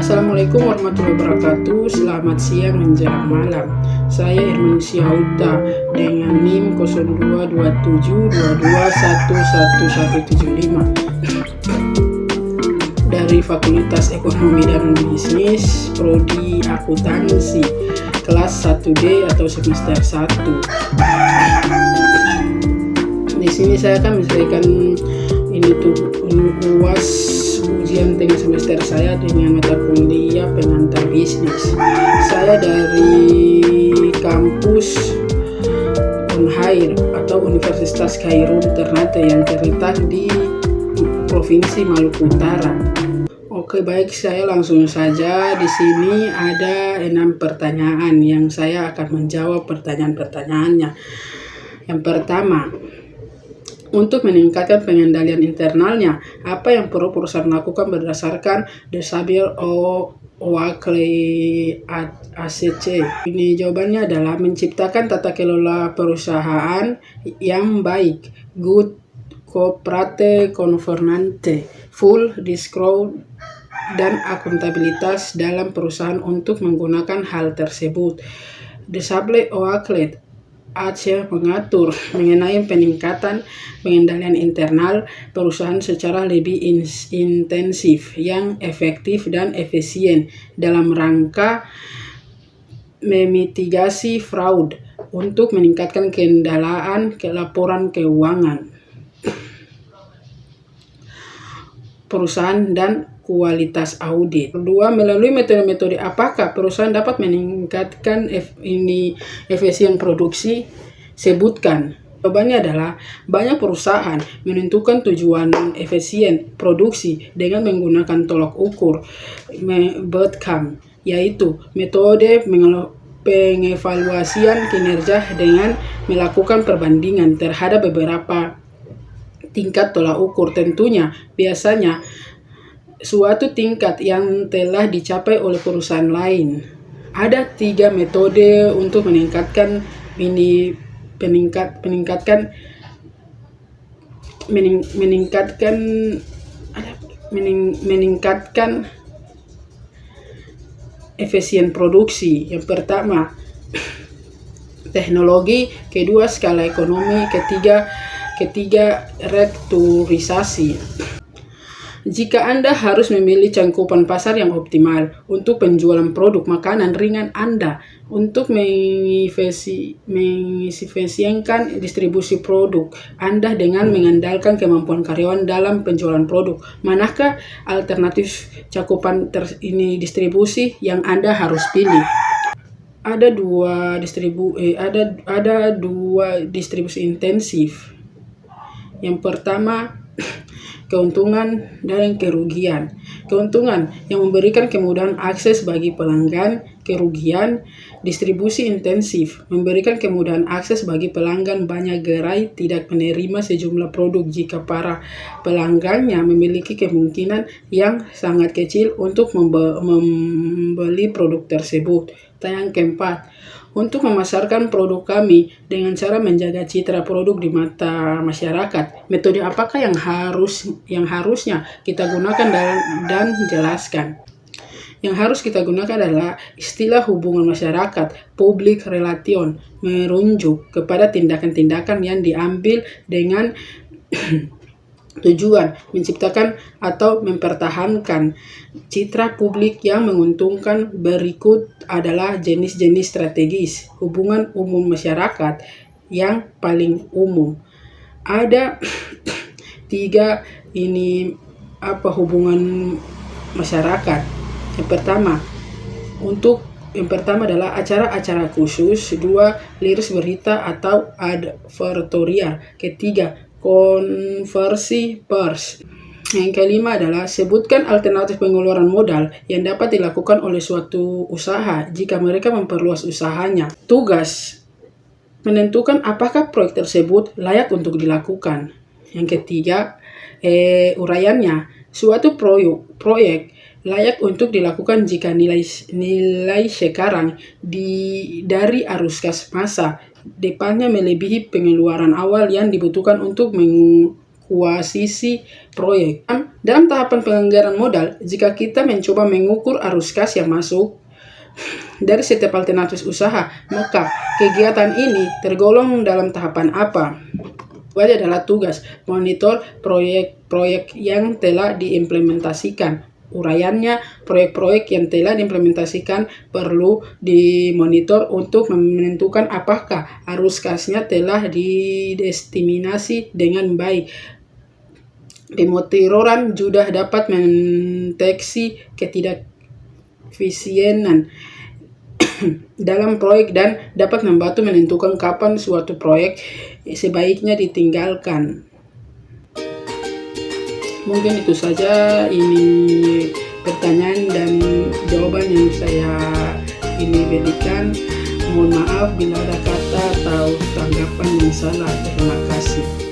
Assalamualaikum warahmatullahi wabarakatuh. Selamat siang menjelang malam. Saya Irman Syahauta dengan NIM 022722111175 dari Fakultas Ekonomi dan Bisnis Prodi Akuntansi kelas 1D atau semester 1. Di sini saya akan menjelaskan UAS ujian tengah semester saya dengan mata kuliah pengantar bisnis. Saya dari kampus Unhair atau Universitas Khairul Ternate yang terletak di Provinsi Maluku Utara. Oke, baik, saya langsung saja. Di sini ada 6 pertanyaan yang saya akan menjawab pertanyaan-pertanyaannya. Yang pertama, untuk meningkatkan pengendalian internalnya, apa yang perlu perusahaan lakukan berdasarkan The Sabir Oakley ACC? Ini jawabannya adalah menciptakan tata kelola perusahaan yang baik, good corporate governance, full disclosure, dan akuntabilitas dalam perusahaan untuk menggunakan hal tersebut. The Sabir Oakley ACC mengatur mengenai peningkatan pengendalian internal perusahaan secara lebih intensif, yang efektif dan efisien dalam rangka memitigasi fraud untuk meningkatkan keandalan laporan keuangan perusahaan dan kualitas audit. Kedua, melalui metode-metode apakah perusahaan dapat meningkatkan efisien produksi? Sebutkan. Jawabannya adalah banyak perusahaan menentukan tujuan efisien produksi dengan menggunakan tolak ukur BETCAM, yaitu metode pengevaluasian kinerja dengan melakukan perbandingan terhadap beberapa tingkat tolak ukur. Tentunya biasanya suatu tingkat yang telah dicapai oleh perusahaan lain. Ada 3 metode untuk meningkatkan efisien produksi. Yang pertama, teknologi; kedua, skala ekonomi; ketiga, restrukturisasi. Jika Anda harus memilih cakupan pasar yang optimal untuk penjualan produk makanan ringan Anda, untuk mengefisienkan distribusi produk Anda dengan mengandalkan kemampuan karyawan dalam penjualan produk, manakah alternatif cakupan distribusi yang Anda harus pilih? Ada dua distribusi intensif. Yang pertama, keuntungan dan kerugian. Keuntungan yang memberikan kemudahan akses bagi pelanggan. Kerugian, distribusi intensif memberikan kemudahan akses bagi pelanggan banyak gerai tidak menerima sejumlah produk jika para pelanggannya memiliki kemungkinan yang sangat kecil untuk membeli produk tersebut. Yang keempat, untuk memasarkan produk kami dengan cara menjaga citra produk di mata masyarakat. Metode apakah yang harusnya kita gunakan dan jelaskan? Yang harus kita gunakan adalah istilah hubungan masyarakat, public relation, merujuk kepada tindakan-tindakan yang diambil dengan tujuan menciptakan atau mempertahankan citra publik yang menguntungkan. Berikut adalah jenis-jenis strategis hubungan umum masyarakat yang paling umum. Ada 3 hubungan masyarakat. Yang pertama adalah acara-acara khusus. 2, liris berita atau advertorial. Ketiga, konversi pers. Yang kelima adalah sebutkan alternatif pengeluaran modal yang dapat dilakukan oleh suatu usaha jika mereka memperluas usahanya. Tugas: menentukan apakah proyek tersebut layak untuk dilakukan. Yang ketiga, uraiannya. Suatu proyek layak untuk dilakukan jika nilai sekarang dari arus kas masa depannya melebihi pengeluaran awal yang dibutuhkan untuk akuisisi proyek. Dalam tahapan penganggaran modal, jika kita mencoba mengukur arus kas yang masuk dari setiap alternatif usaha, maka kegiatan ini tergolong dalam tahapan apa? Itu adalah tugas monitor proyek-proyek yang telah diimplementasikan. Uraiannya, proyek-proyek yang telah diimplementasikan perlu dimonitor untuk menentukan apakah arus kasnya telah didestinasi dengan baik. Pemonitoran juga dapat mendeteksi ketidakefisienan dalam proyek dan dapat membantu menentukan kapan suatu proyek sebaiknya ditinggalkan. Mungkin itu saja ini pertanyaan dan jawaban yang saya ini berikan. Mohon maaf bila ada kata atau tanggapan yang salah. Terima kasih.